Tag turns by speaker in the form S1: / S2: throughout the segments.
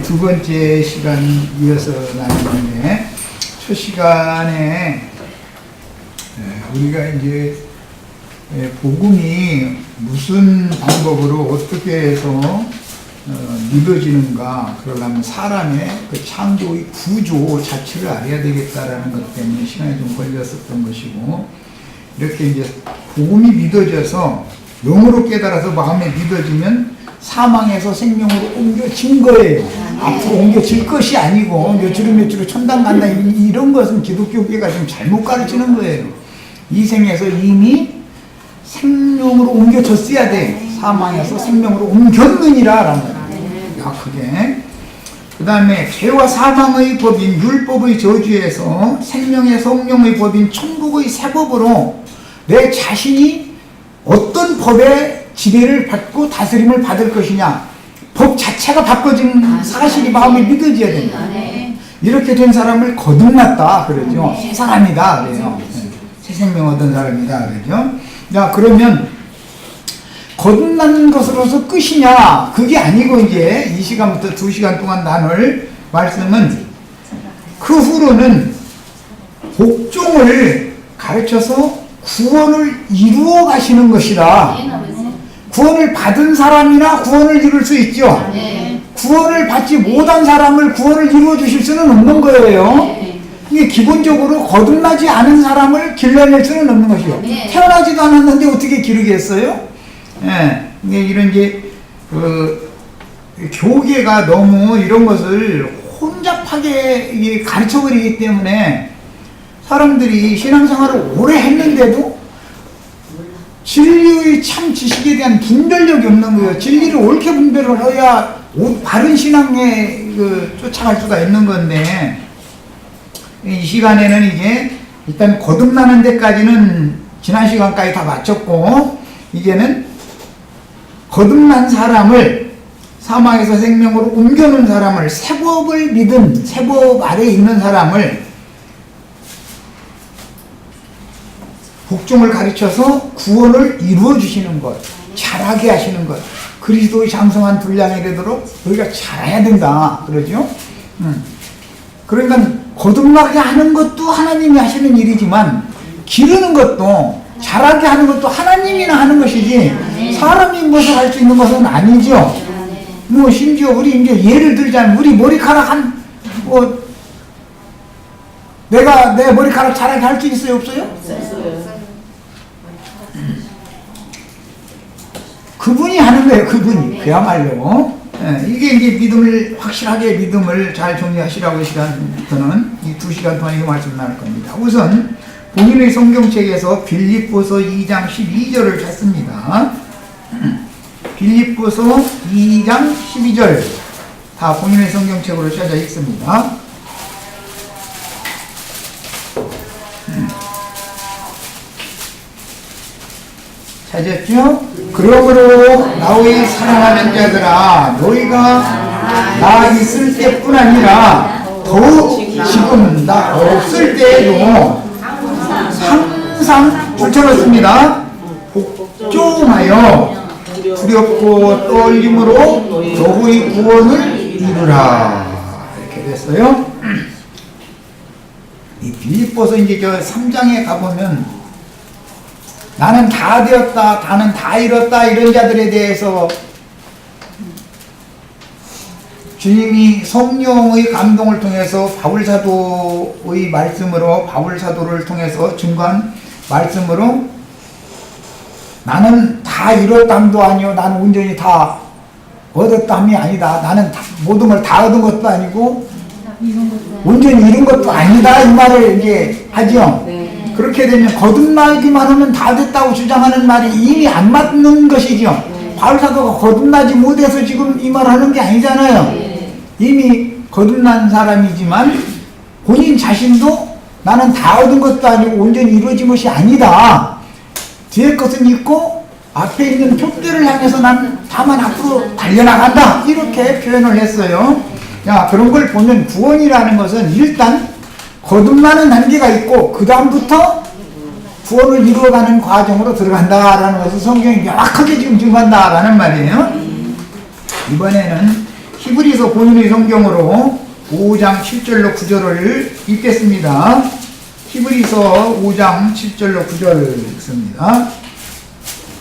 S1: 두 번째 시간 이어서 나누는데, 첫 시간에 우리가 이제 복음이 무슨 방법으로 어떻게 해서 믿어지는가, 그러려면 사람의 그 창조의 구조 자체를 알아야 되겠다라는 것 때문에 시간이 좀 걸렸었던 것이고, 이렇게 이제 복음이 믿어져서 영으로 깨달아서 마음에 믿어지면 사망에서 생명으로 옮겨진 거예요. 앞으로 옮겨질 것이 아니고 몇주로 천당 간다 이런 것은 기독교계가 좀 잘못 가르치는 거예요. 이 생에서 이미 생명으로 옮겨졌어야 돼. 사망에서 생명으로 옮겼느니라 라는 거예요. 그게 그 다음에 죄와 사망의 법인 율법의 저주에서 생명의 성령의 법인 천국의 새 법으로 내 자신이 어떤 법의 지배를 받고 다스림을 받을 것이냐, 법 자체가 바꿔진 사실이 마음에 믿어져야 된다. 이렇게 된 사람을 거듭났다 그러죠. 새 사람이다 그래요. 새 생명 얻은 사람이다 그러죠. 자, 그러면 거듭난 것으로서 끝이냐? 그게 아니고 이제 이 시간부터 2시간 동안 나눌 말씀은 그 후로는 복종을 가르쳐서 구원을 이루어 가시는 것이라. 구원을 받은 사람이나 구원을 이룰 수 있죠. 구원을 받지 못한 사람을 구원을 이루어 주실 수는 없는 거예요. 이게 기본적으로 거듭나지 않은 사람을 길러낼 수는 없는 것이요. 태어나지도 않았는데 어떻게 기르겠어요? 이게 이런 이제 교계가 너무 이런 것을 혼잡하게 가르쳐버리기 때문에 사람들이 신앙생활을 오래 했는데도 진리의 참 지식에 대한 분별력이 없는 거예요. 진리를 옳게 분별을 해야 바른 신앙에 쫓아갈 수가 있는 건데, 이 시간에는 이제 일단 거듭나는 데까지는 지난 시간까지 다 마쳤고, 이제는 거듭난 사람을 사망에서 생명으로 옮겨놓은 사람을, 새법을 믿은 새법 아래에 있는 사람을 복종을 가르쳐서 구원을 이루어 주시는 것, 잘하게 하시는 것, 그리스도의 장성한 분량이 되도록 우리가 잘해야 된다 그러죠. 그러니까 거듭나게 하는 것도 하나님이 하시는 일이지만 기르는 것도 잘하게 하는 것도 하나님이나 하는 것이지 사람이 무엇을 할 수 있는 것은 아니죠. 뭐 심지어 우리 이제 예를 들자면 우리 머리카락 내가 내 머리카락 자라게 할 수 있어요, 없어요? 없어요. 그분이 하는 거예요, 그분이. 그야말로. 이게 이제 믿음을, 확실하게 믿음을 잘 정리하시라고 이 시간부터는 이 2시간 동안 이 말씀 나눌 겁니다. 우선, 본인의 성경책에서 빌립보서 2장 12절을 찾습니다. 빌립보서 2장 12절. 다 본인의 성경책으로 찾아 읽습니다. 찾았죠? 그러므로 나의 사랑하는 자들아, 너희가 나 있을 때뿐 아니라 더욱 지금 나 없을 때에도 항상 쫓아갔습니다. 복종하여 두렵고 떨림으로 너의 구원을 이루라. 이렇게 됐어요. 이 빌립보서 이제 저 3장에 가보면 나는 다 되었다, 나는 다 이뤘다 이런 자들에 대해서 주님이 성령의 감동을 통해서 바울사도의 말씀으로, 바울사도를 통해서 증거한 말씀으로 나는 다 이뤘담도 아니요, 나는 온전히 다 얻었담이 아니다, 나는 모든 걸 다 얻은 것도 아니고 온전히 이룬 것도 아니다, 이 말을 이제 하죠. 그렇게 되면 거듭나기만 하면 다 됐다고 주장하는 말이 이미 안 맞는 것이죠. 바울사도가 거듭나지 못해서 지금 이 말 하는 게 아니잖아요. 이미 거듭난 사람이지만 본인 자신도 나는 다 얻은 것도 아니고 온전히 이루어진 것이 아니다. 뒤에 것은 있고 앞에 있는 표대를 향해서 난 다만 앞으로 달려나간다. 이렇게 표현을 했어요. 야, 그런 걸 보면 구원이라는 것은 일단 거듭나는 단계가 있고 그 다음부터 구원을 이루어가는 과정으로 들어간다라는 것을 성경이 명확하게 지금 증거한다라는 말이에요. 이번에는 히브리서 본인의 성경으로 5장 7절로 9절을 읽겠습니다. 히브리서 5장 7절로 9절을 읽습니다.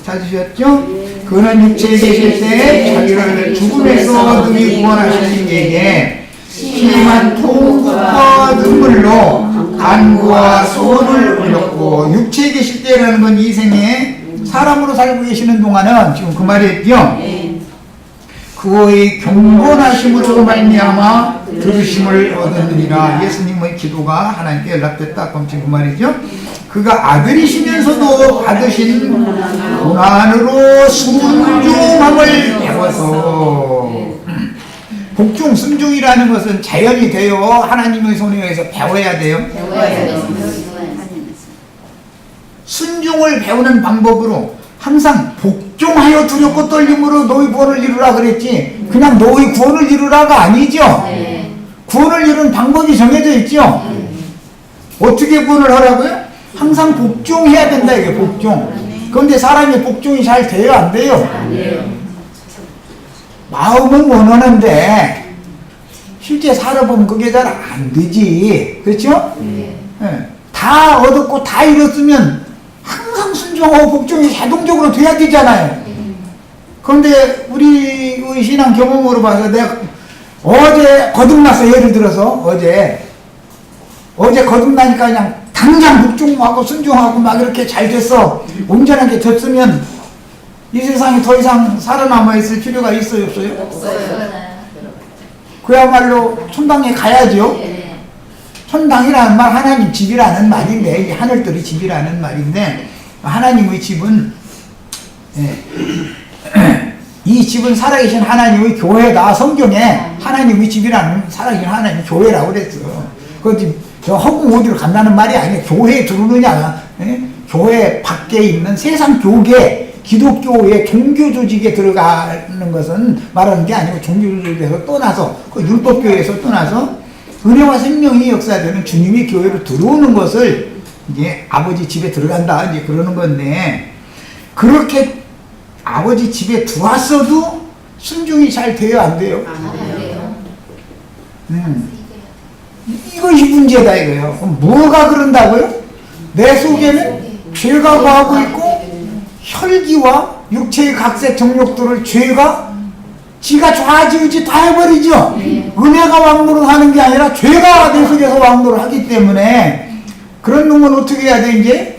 S1: 찾으셨죠? 그는 육체에 계실 때 자기를 죽음에서 능히 구원하신 이에게 심한 통곡과 눈물로 간구와 소원을 올렸고, 육체에 계실 때라는 건 이 생에 사람으로 살고 계시는 동안은 지금 그 말이었죠. 그의 경건하심으로 말미암아 들으심을 얻었느니라. 예수님의 기도가 하나님께 연락됐다. 그럼 지금 그 말이죠. 그가 아들이시면서도 받으신 고난으로 순종함을 배워서, 복종, 순종이라는 것은 자연이 되어 하나님의 손에 의해서 배워야 돼요. 순종을 배우는 방법으로 항상 복종하여 두렵고 떨림으로 너희 구원을 이루라 그랬지, 그냥 너희 구원을 이루라가 아니죠. 구원을 이루는 방법이 정해져 있죠. 어떻게 구원을 하라고요? 항상 복종해야 된다, 이게 복종. 그런데 사람이 복종이 잘 돼요, 안 돼요? 마음은 원하는데 실제 살아보면 그게 잘 안 되지. 그렇죠? 다 얻었고 다 잃었으면 항상 순종하고 복종이 자동적으로 돼야 되잖아요. 그런데 우리의 신앙 경험으로 봐서 내가 어제 거듭났어. 예를 들어서 어제 거듭나니까 그냥 당장 복종하고 순종하고 막 이렇게 잘 됐어. 온전하게 됐으면 이 세상에 더 이상 살아남아 있을 필요가 있어요, 없어요?
S2: 없어요.
S1: 그야말로 천당에 가야죠. 천당이라는 말 하나님 집이라는 말인데, 하늘들이 집이라는 말인데, 하나님의 집은, 이 집은 살아계신 하나님의 교회다. 성경에 하나님의 집이라는 살아계신 하나님의 교회라고 그랬어. 그것이 허공 어디로 간다는 말이 아니에요. 교회에 들어오느냐, 교회 밖에 있는 세상 교계, 기독교의 종교 조직에 들어가는 것은 말하는 게 아니고, 종교 조직에서 떠나서, 그 율법교회에서 떠나서 은혜와 생명이 역사되는 주님의 교회로 들어오는 것을 이제 아버지 집에 들어간다, 이제 그러는 건데, 그렇게 아버지 집에 들어왔어도 순종이 잘 돼요, 안 돼요? 이것이 문제다, 이거예요. 그럼 뭐가 그런다고요? 내 속에는 죄가 거하고 있고, 혈기와 육체의 각색 정욕들을 죄가 지가 좌지우지 다 해버리죠. 은혜가 왕노릇 하는 게 아니라 죄가 내 속에서 왕노릇 하기 때문에, 그런 놈은 어떻게 해야 돼? 이제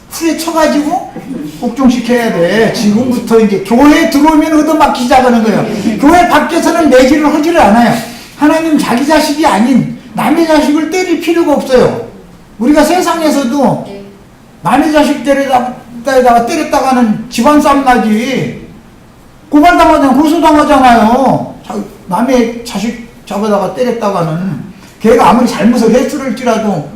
S1: 후에 쳐가지고 복종시켜야 돼. 지금부터 이제 교회에 들어오면 얻어맞기 시작하는 거예요. 교회 밖에서는 내기를 하지를 않아요. 하나님 자기 자식이 아닌 남의 자식을 때릴 필요가 없어요. 우리가 세상에서도 남의 자식 때렸다가 때렸다가는 집안 싸움 나지. 고발당하잖아요. 고소당하잖아요. 남의 자식 잡아다가 때렸다가는, 걔가 아무리 잘못을 했을지라도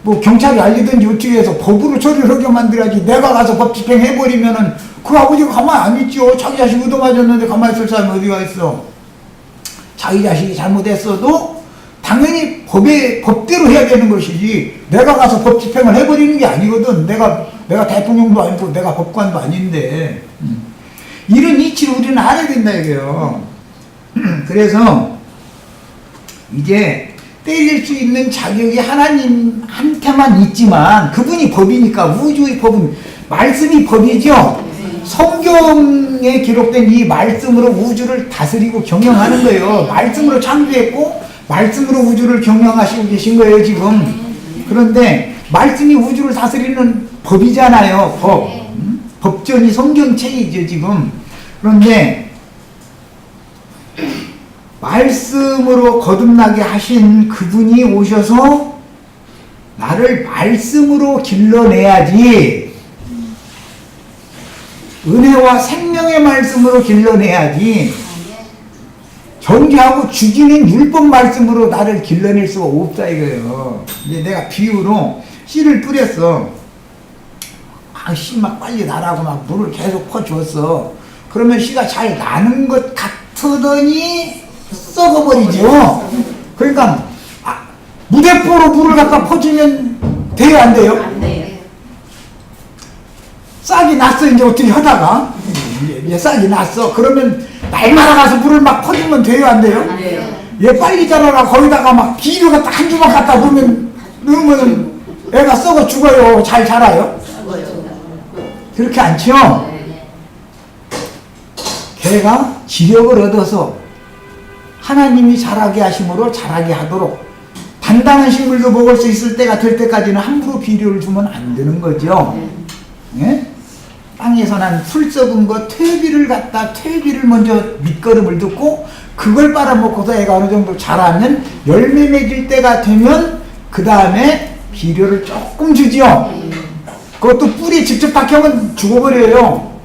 S1: 뭐 경찰이 알리든지 어떻게 해서 법으로 처리를 하게 만들어야지. 내가 가서 법 집행해버리면은 그 아버지가 가만히 안 있죠. 자기 자식 얻어맞았는데 가만히 있을 사람이 어디가 있어. 자기 자식이 잘못했어도 당연히 법대로 해야 되는 것이지, 내가 가서 법 집행을 해버리는 게 아니거든. 내가 대통령도 아니고 내가 법관도 아닌데. 이런 이치를 우리는 알아야 된다, 이거요. 그래서 이제 때릴 수 있는 자격이 하나님한테만 있지만, 그분이 법이니까, 우주의 법은 말씀이 법이죠. 성경에 기록된 이 말씀으로 우주를 다스리고 경영하는 거예요. 말씀으로 창조했고 말씀으로 우주를 경영하시고 계신 거예요, 지금. 그런데 말씀이 우주를 다스리는 법이잖아요. 법전이 성경책이죠, 지금. 그런데 말씀으로 거듭나게 하신 그분이 오셔서 나를 말씀으로 길러내야지, 은혜와 생명의 말씀으로 길러내야지, 정죄하고 죽이는 율법 말씀으로 나를 길러낼 수가 없다, 이거예요. 이제 내가 비유로 씨를 뿌렸어. 씨 막 빨리 나라고 막 물을 계속 퍼주었어. 그러면 씨가 잘 나는 것 같으더니 썩어버리죠. 그러니까 무대포로 물을 갖다 퍼주면 돼요, 안 돼요?
S2: 안 돼요.
S1: 싹이 났어. 이제 어떻게 하다가 이제 싹이 났어. 그러면 날마다 가서 물을 막 퍼주면 돼요, 안 돼요? 얘 빨리 자라라 거기다가 막 비료 갖다 한 주만 갖다 넣으면 애가 썩어 죽어요. 잘 자라요? 그렇게 않죠? 걔가 지력을 얻어서 하나님이 자라게 하심으로 자라게 하도록 단단한 식물도 먹을 수 있을 때가 될 때까지는 함부로 비료를 주면 안 되는 거죠. 예? 땅에서 난 풀 썩은 거 퇴비를 먼저 밑거름을 듣고 그걸 빨아먹고서 애가 어느 정도 자라면 열매 맺을 때가 되면 그 다음에 비료를 조금 주지요. 그것도 뿌리에 직접 박혀면 죽어버려요.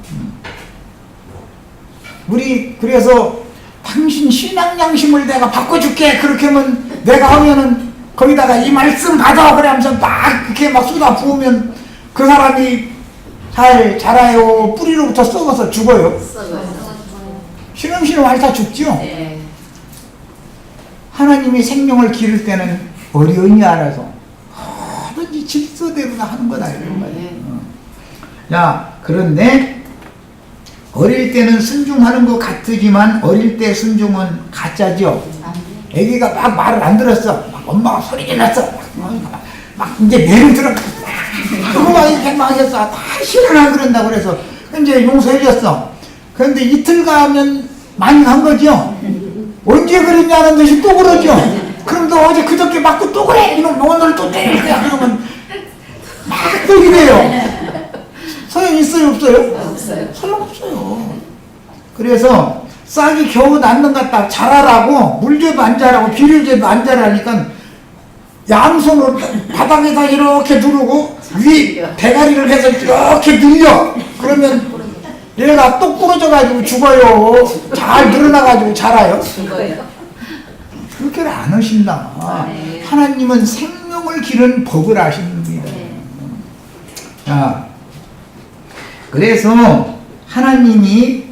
S1: 우리 그래서 당신 신앙 양심을 내가 바꿔줄게 그렇게 하면 내가 하면은 거기다가 이 말씀 받아 그래 하면서 막 그렇게 막 쏟아 부으면 그 사람이 잘 자라요. 뿌리로부터 썩어서 죽어요. 신음신음 앓다 죽죠. 하나님이 생명을 기를 때는 어려운지 알아서 뭐든지 질서대로 다 하는 거다 이런 말이에요. 야, 그런데 어릴 때는 순종하는 것 같지만 어릴 때 순종은 가짜죠. 애기가 막 말을 안 들었어. 막 엄마가 소리 질렀어. 막 이제 매를 들어. 막 이렇게 막 했어. 다 싫어라 그런다고 그래서 이제 용서해줬어. 그런데 이틀 가면 많이 간 거죠. 언제 그랬냐는 듯이 또 그러죠. 그럼 너 어제 그저께 맞고 또 그래. 이놈 오늘 또 때릴 거야. 그러면 막 또 이래요. 소용 있어요 없어요? 없어요. 소용없어요. 그래서 싹이 겨우 낳는 것 같다 자라라고 물줘도 안 자라고 비료 줘도 안 자라니까 양손으로 바닥에다 이렇게 누르고 위 대가리를 해서 이렇게 늘려. 그러면 얘가 똑 부러져가지고 죽어요. 잘 늘어나가지고 자라요. 죽어요. 그렇게는 안 하신다. 하나님은 생명을 기르는 법을 아십니다. 자, 그래서 하나님이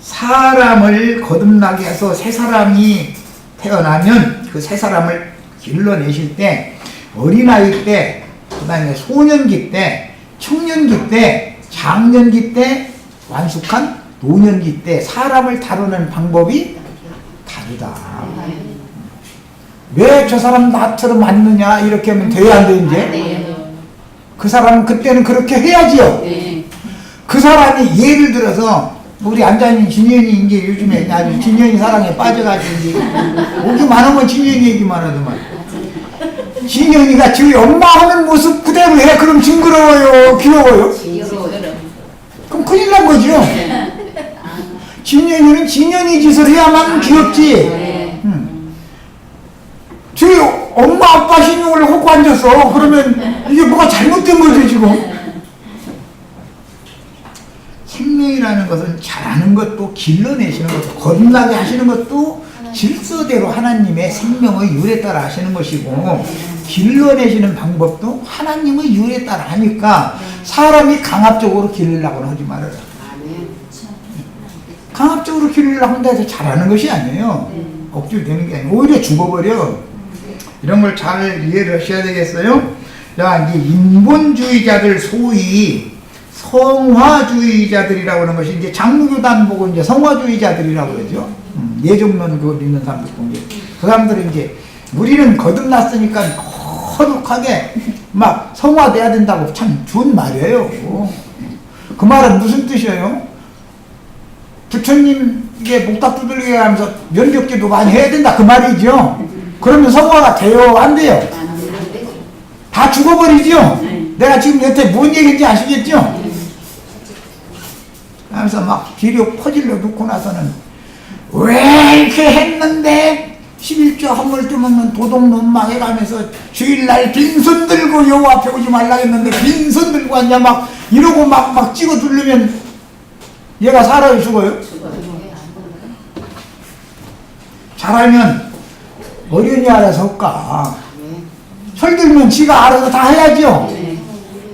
S1: 사람을 거듭나게 해서 새 사람이 태어나면 그 새 사람을 길러내실 때 어린아이 때, 그 다음에 소년기 때, 청년기 때, 장년기 때, 완숙한 노년기 때 사람을 다루는 방법이 다르다. 왜 저 사람 나처럼 맞느냐 이렇게 하면 돼야 안 돼 이제? 그 사람은 그때는 그렇게 해야지요. 그 사람이 예를 들어서 우리 앉아있는 진현이 이제 요즘에 아주 진현이 사랑에 빠져가지고 이제 오기만 하면 진현이 얘기만 하더만. 진현이가 지금 엄마 하는 모습 그대로 해. 그럼 징그러워요? 귀여워요? 그럼 큰일 난 거죠. 진현이는 진현이 짓을 해야만 귀엽지. 저희 엄마 아빠 신용을 하고 앉았어. 그러면 이게 뭐가 잘못된 거죠 지금. 생명이라는 것은 잘하는 것도 길러내시는 것도 거듭나게 하시는 것도 질서대로 하나님의 생명의 율에 따라 하시는 것이고 길러내시는 방법도 하나님의 율에 따라 하니까 사람이 강압적으로 기르려고는 하지 말아라. 강압적으로 기르려고 한다 해서 잘하는 것이 아니에요. 억지로 되는 게 아니고 오히려 죽어버려. 이런 걸 잘 이해를 하셔야 되겠어요. 자, 이제 인본주의자들 소위 성화주의자들이라고 하는 것이 이제 장로교단 보고 이제 성화주의자들이라고 그러죠. 예정론 그거 믿는 사람들 보고 이제 그 사람들은 이제 우리는 거듭났으니까 거룩하게 막 성화돼야 된다고 참 좋은 말이에요. 그 말은 무슨 뜻이에요? 부처님께 목탁 두들기게 하면서 면벽기도 많이 해야 된다 그 말이죠. 그러면 성화가 돼요? 안 돼요? 다 죽어버리죠? 내가 지금 여태 뭔 얘기인지 아시겠죠? 하면서 막 비료 퍼질러 놓고 나서는 왜 이렇게 했는데 11조 한물 뜨먹는 도둑놈 막 해가면서 주일날 빈손 들고 여호 앞에 오지 말라 했는데 빈손 들고 앉아 막 이러고 막 찍어 두르면 얘가 살아요 죽어요? 잘하면 어련히 알아서 할까? 철들면 지가 알아서 다 해야죠.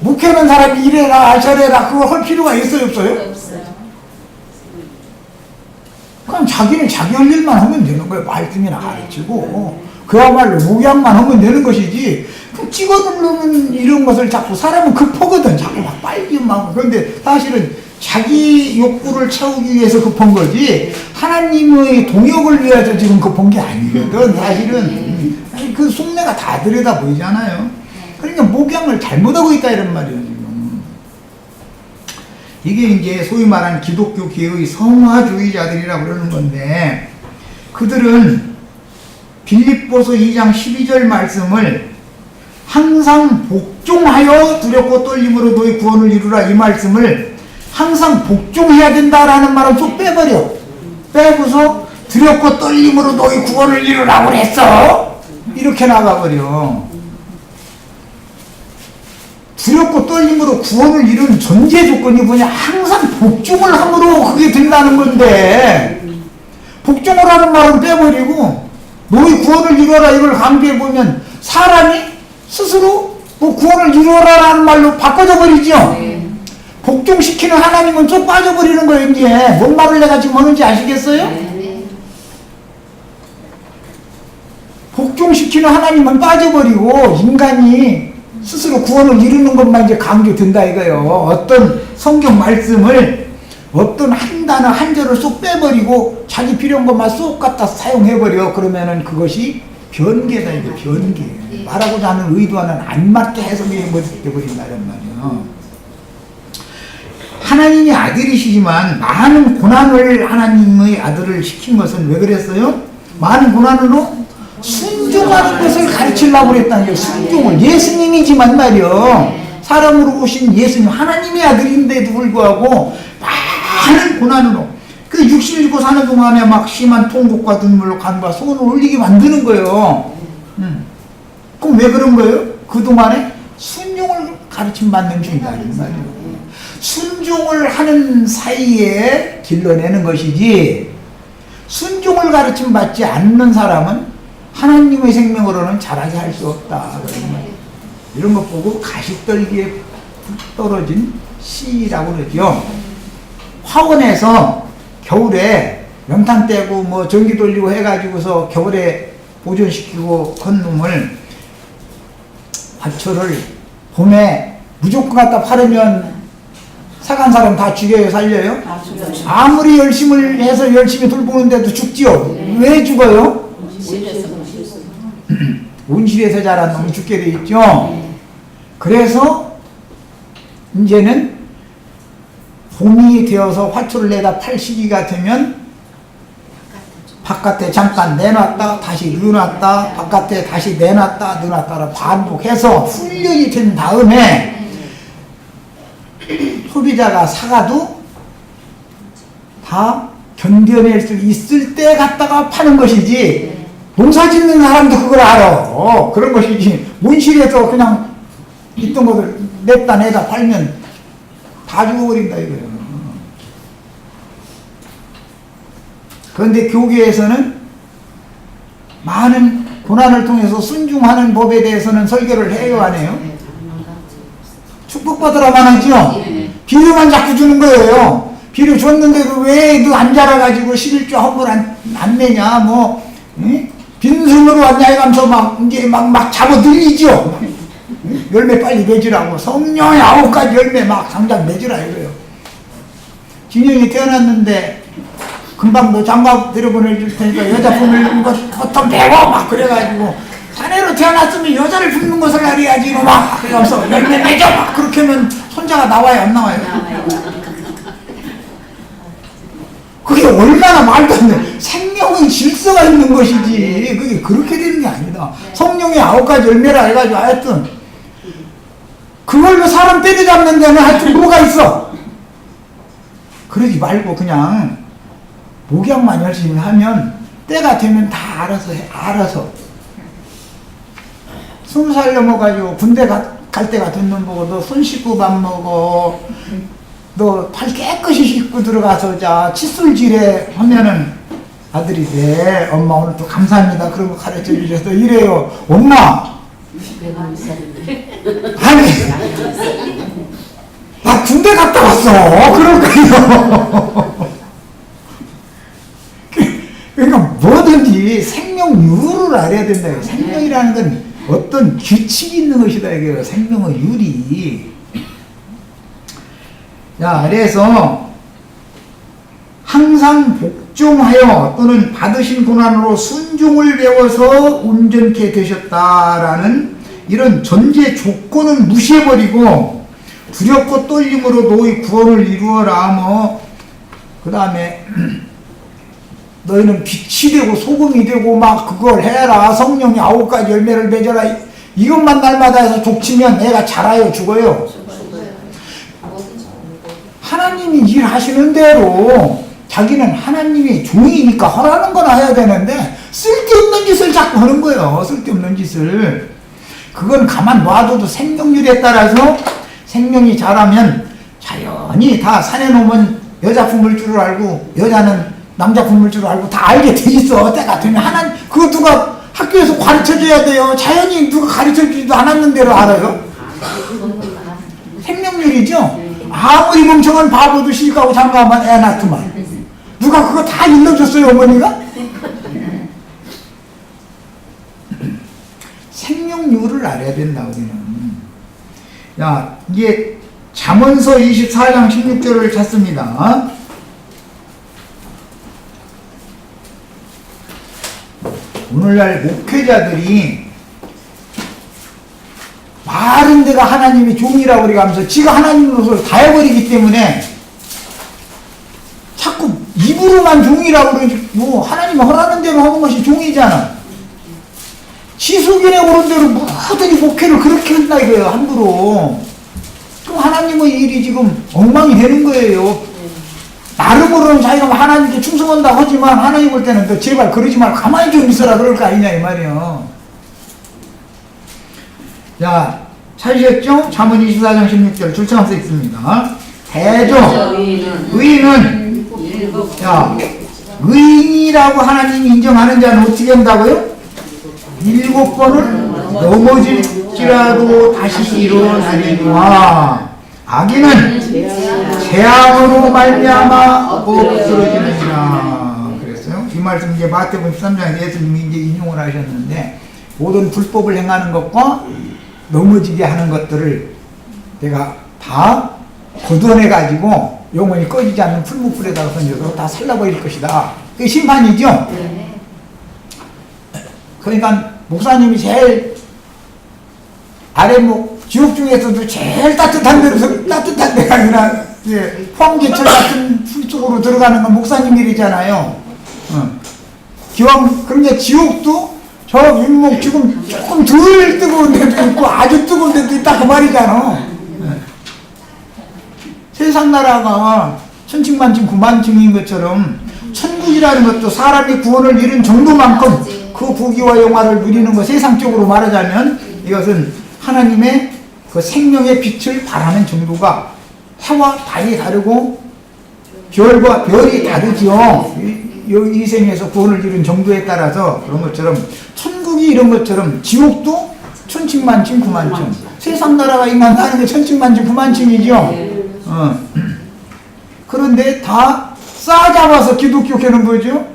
S1: 묵혀놓은 사람이 이래라 저래라 그거 할 필요가 있어요 없어요? 그럼 자기는 자기 할 일만 하면 되는 거예요. 말씀이나 가르치고 그야말로 목양만 하면 되는 것이지 그 찍어 누르는 이런 것을 자꾸 사람은 급하거든. 자꾸 막 빨리 막 그런데 사실은 자기 욕구를 채우기 위해서 급한 거지 하나님의 동역을 위해서 지금 급한 게 아니거든. 사실은 그 속내가 다 들여다 보이잖아요. 그러니까 목양을 잘못하고 있다 이런 말이에요 지금. 이게 이제 소위 말하는 기독교계의 성화주의자들이라고 그러는 건데, 그들은 빌립보서 2장 12절 말씀을 항상 복종하여 두렵고 떨림으로 너희 구원을 이루라, 이 말씀을 항상 복종해야 된다라는 말을 또 빼버려. 빼고서 두렵고 떨림으로 너희 구원을 이루라고 그랬어, 이렇게 나가버려. 두렵고 떨림으로 구원을 이루는 전제 조건이 뭐냐, 항상 복종을 함으로 그게 된다는 건데, 복종을 하는 말은 빼버리고 너희 구원을 이루어라 이걸 강조해보면 사람이 스스로 뭐 구원을 이루어라라는 말로 바꿔져 버리죠. 복종시키는 하나님은 좀 빠져버리는 거예요. 이제 뭔 말을 내가 지금 하는지 아시겠어요? 복종시키는 하나님은 빠져버리고 인간이 스스로 구원을 이루는 것만 이제 강조된다 이거예요. 어떤 성경 말씀을 어떤 한 단어 한 절을 쏙 빼버리고 자기 필요한 것만 쏙 갖다 사용해버려. 그러면은 그것이 변개다, 이게 변개. 말하고자 하는 의도와는 안 맞게 해석이 되어버린다 이런 말이에요. 하나님이 아들이시지만 많은 고난을 하나님의 아들을 시킨 것은 왜 그랬어요? 많은 고난으로 순종하는 것을 가르치려고 그랬다는 거예요. 순종을. 예수님이지만 말이요, 사람으로 오신 예수님, 하나님의 아들인데도 불구하고 많은 고난으로, 그 육신을 입고 사는 동안에 막 심한 통곡과 눈물로 간과 소원을 울리게 만드는 거예요. 그럼 왜 그런 거예요? 그동안에 순종을 가르침 받는 중이라는 말이에요. 순종을 하는 사이에 길러내는 것이지, 순종을 가르침 받지 않는 사람은 하나님의 생명으로는 자라게 할 수 없다. 이런 것 보고 가시떨기에 떨어진 씨라고 그러죠. 화원에서 겨울에 연탄 떼고 뭐 전기 돌리고 해가지고서 겨울에 보존시키고 건 놈을, 화초를 봄에 무조건 갖다 팔으면 사간 사람 다 죽여요, 살려요? 아무리 열심을 해서 열심히 돌보는데도 죽지요. 왜 죽어요? 온실에서 자란 놈이 죽게 돼 있죠. 그래서 이제는 봄이 되어서 화초를 내다 팔 시기가 되면 바깥에 잠깐 내놨다 다시 넣어놨다, 바깥에 다시 내놨다 넣어놨다를 반복해서 훈련이 된 다음에 소비자가 사가도 다 견뎌낼 수 있을 때 갖다가 파는 것이지, 농사 짓는 사람도 그걸 알아. 그런 것이지, 온실에서 그냥 있던 것을 냈다 내다 팔면 다 죽어버린다 이거예요. 그런데 교계에서는 많은 고난을 통해서 순종하는 법에 대해서는 설교를 해요, 안 해요? 축복받으라만 하죠? 비료만 자꾸 주는 거예요. 비료 줬는데도 왜 너 안 자라가지고 11조 헌물 안 내냐, 뭐, 빈손으로 왔냐 이러면서 이제 막 잡아들이죠. 열매 빨리 맺으라고. 성령의 9가지 열매 막 당장 맺으라 이거예요. 진영이 태어났는데 금방 너 장가 들여보내줄 테니까 여자 품을 것부터 배워 막 그래가지고, 자네로 태어났으면 여자를 품는 것을 알아야지 막 그래서 열매 맺어 막 그렇게 하면 손자가 나와요, 안 나와요? 그게 얼마나 말도 안 돼. 생명의 질서가 있는 것이지 그게 그렇게 되는 게 아니다. 성령의 9가지 열매라 해가지고 하여튼 그걸로 사람 때려잡는 데는 하여튼 뭐가 있어. 그러지 말고 그냥 목양만 열심히 하면 때가 되면 다 알아서 해. 알아서 20살 넘어가지고 군대 갈 때가 됐는 보고 너 손 씻고 밥 먹어, 너 팔 깨끗이 씻고 들어가서 자 칫솔질해 하면은 아들이 네 엄마 오늘 또 감사합니다 그런 거 가르쳐 주셔서 이래요. 엄마 아니 나 군대 갔다 왔어 그럴 거예요. 그러니까 뭐든지 생명유를 알아야 된다. 생명이라는 건 어떤 규칙이 있는 것이다 이거예요. 생명의 유리. 자, 그래서 항상 복종하여 또는 받으신 고난으로 순종을 배워서 온전케 되셨다라는 이런 전제 조건은 무시해버리고 두렵고 떨림으로 너희 구원을 이루어라. 그 다음에 너희는 빛이 되고 소금이 되고 막 그걸 해라. 성령이 9가지 열매를 맺어라. 이것만 날마다 해서 족치면 애가 자라요, 죽어요? 하나님이 일하시는 대로 자기는 하나님이 종이니까 하라는 건 해야 되는데 쓸데없는 짓을 자꾸 하는 거예요. 쓸데없는 짓을. 그건 가만 놔둬도 생명률에 따라서 생명이 자라면 자연히 다 산에 놓으면 여자 품을 줄 알고 여자는 남자 품을 줄 알고 다 알게 돼 있어. 때가 되면 하나님 그거 누가 학교에서 가르쳐줘야 돼요. 자연히 누가 가르쳐주지도 않았는 대로 알아요. 생명률이죠. 아무리 멍청한 바보도 시집가고 장가가면 애 낳더만. 누가 그거 다 일러줬어요, 어머니가? 생명률을 알아야 된다, 우리는. 야, 이게 잠언서 24장 16절을 찾습니다. 오늘날 목회자들이 말은 데가 하나님이 종이라고 우리가 하면서 지가 하나님으로서 다 해버리기 때문에 자꾸 입으로만 종이라고 그러지 뭐 하나님이 허라는 대로 하는 것이 종이잖아. 지속인의 오른 대로 뭐든지 목회를 그렇게 한다 이거예요, 함부로. 그럼 하나님의 일이 지금 엉망이 되는 거예요. 나름으로는 자기가 하나님께 충성한다고 하지만 하나님 볼 때는 너 제발 그러지 말고 가만히 좀 있어라 그럴 거 아니냐 이 말이에요. 자, 찾으셨죠? 잠언 24장 16절 출처함서 있습니다. 대조 의인은 자, 의인이라고 하나님이 인정하는 자는 어떻게 한다고요? 7번을 넘어질지라도 다시 일어나리라. 악인은 재앙으로 말미암아 없어지느니라. 그랬어요. 이 말씀 이제 마태복음 13장에 예수님이 이제 인용을 하셨는데 모든 불법을 행하는 것과 넘어지게 하는 것들을 내가 다 걷어내 가지고 영원히 꺼지지 않는 풀무불에다가 던져서 다 살라버릴 것이다. 그게 심판이죠. 그러니까 목사님이 제일 아래목 지옥 중에서도 제일 따뜻한 데로 따뜻한 데가 아니라 포항제철 같은 풀 속으로 들어가는 건 목사님 일이잖아요. 기왕 그런 게 지옥도 저 윗목 지금 조금 덜 뜨거운 데도 있고 아주 뜨거운 데도 있다 그 말이잖아. 세상 나라가 천층만층 구만층인 것처럼 천국이라는 것도 사람이 구원을 이룬 정도만큼 그 부귀와 영화를 누리는 것, 세상적으로 말하자면 이것은 하나님의 그 생명의 빛을 발하는 정도가 해와 달이 다르고 별과 별이 다르죠. 이 생에서 구원을 이룬 정도에 따라서 그런 것처럼 천국이 이런 것처럼 지옥도 천층만층 구만층. 세상 나라가 인간 사는 게 천층만층 구만층이죠. 그런데 다 싸잡아서 기독교교는 뭐죠?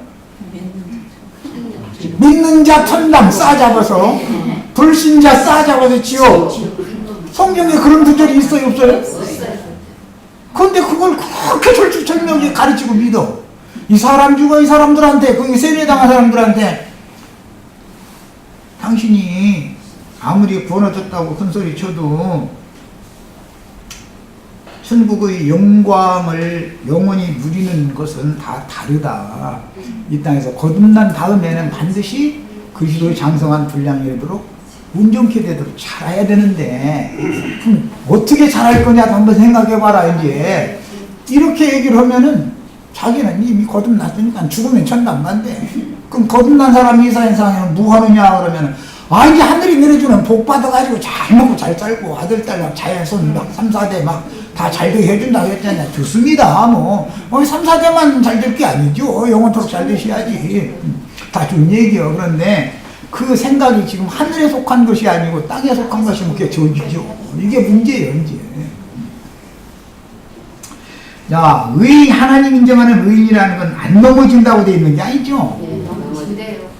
S1: 믿는 자 천당 싸잡아서 불신자 싸잡아서 지옥. 성경에 그런 구절이 있어요 없어요? 그런데 그걸 그렇게 절주절명하게 가르치고 믿어. 이 사람 죽어 이 사람들한테 거기 세례당한 사람들한테 당신이 아무리 구원 얻었다고 큰소리 쳐도 천국의 영광을 영원히 누리는 것은 다 다르다. 이 땅에서 거듭난 다음에는 반드시 그리스도의 장성한 분량이 되도록 온전케 되도록 자라야 되는데 그럼 어떻게 자랄 거냐도 한번 생각해봐라. 이제 이렇게 얘기를 하면은 자기는 이미 거듭났으니까 죽으면 천당 간대. 그럼 거듭난 사람이 이 세상에는 뭐 하느냐 그러면은 이제 하늘이 내려주는 복 받아가지고 잘 먹고 잘 살고 아들 딸 자손 막 3, 4대 막 다 잘되게 해준다고 했잖아요. 좋습니다. 뭐 3, 4대만 잘 될 게 아니죠. 영원토록 잘 되셔야지. 다 좋은 얘기요. 그런데 그 생각이 지금 하늘에 속한 것이 아니고 땅에 속한 것이면 그게 저주죠. 이게 문제예요. 이제. 자, 의인, 하나님 인정하는 의인이라는 건 안 넘어진다고 되어 있는 게 아니죠.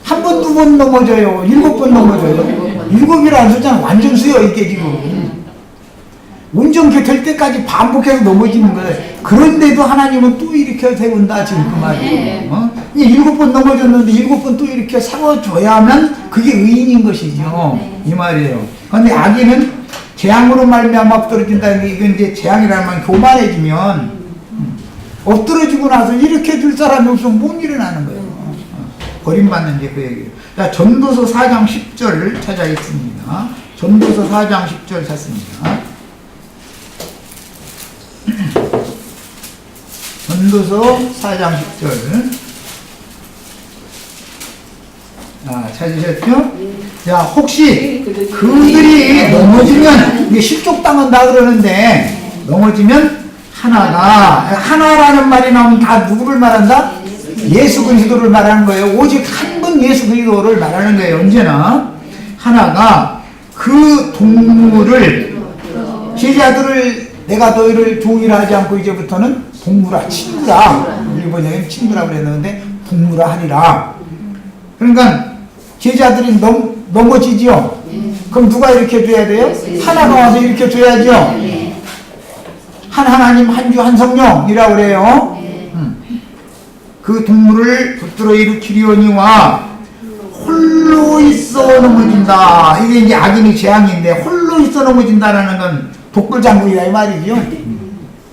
S1: 한 번, 두 번 넘어져요. 7번 넘어져요. 7이라는 숫자는 완전 수요, 이게 지금. 온전케 될 때까지 반복해서 넘어지는 거예요. 그런데도 하나님은 또 일으켜 세운다 지금 그 말이에요. 7번 넘어졌는데 7번 또 일으켜 세워줘야만 그게 의인인 것이죠. 이 말이에요. 그런데 악인은 재앙으로 말미암아 엎드러진다. 이건 이제 재앙이라는 말 교만해지면 엎드러지고 나서 일으켜 줄 사람이 없으면 못 일어나는 거예요. 버림받는 게 그 얘기예요. 자, 전도서 4장 10절 찾아있습니다. 전도서 4장 10절 찾습니다. 전도서 4장 10절. 자, 찾으셨죠? 자, 혹시 그들이 넘어지면, 이게 실족당한다 그러는데, 넘어지면 하나라는 말이 나오면 다 누구를 말한다? 예수 그리스도를 말하는 거예요. 오직 한 분 예수 그리스도를 말하는 거예요. 언제나. 하나가 그 동물을, 제자들을 내가 너희를 종이라 하지 않고 이제부터는 동무라, 친구라. 일본에는 친구라 그랬는데 동무라 하리라. 그러니까 제자들이 넘어지죠. 그럼 누가 일으켜 줘야 돼요? 하나가 와서 일으켜 줘야죠. 한 하나님, 한 주, 한 성령이라고 그래요. 그 동물을 붙들어 일으키려니와 홀로 있어 넘어진다. 이게 이제 악인의 재앙인데, 홀로 있어 넘어진다라는 건 독불장군이다 이 말이죠.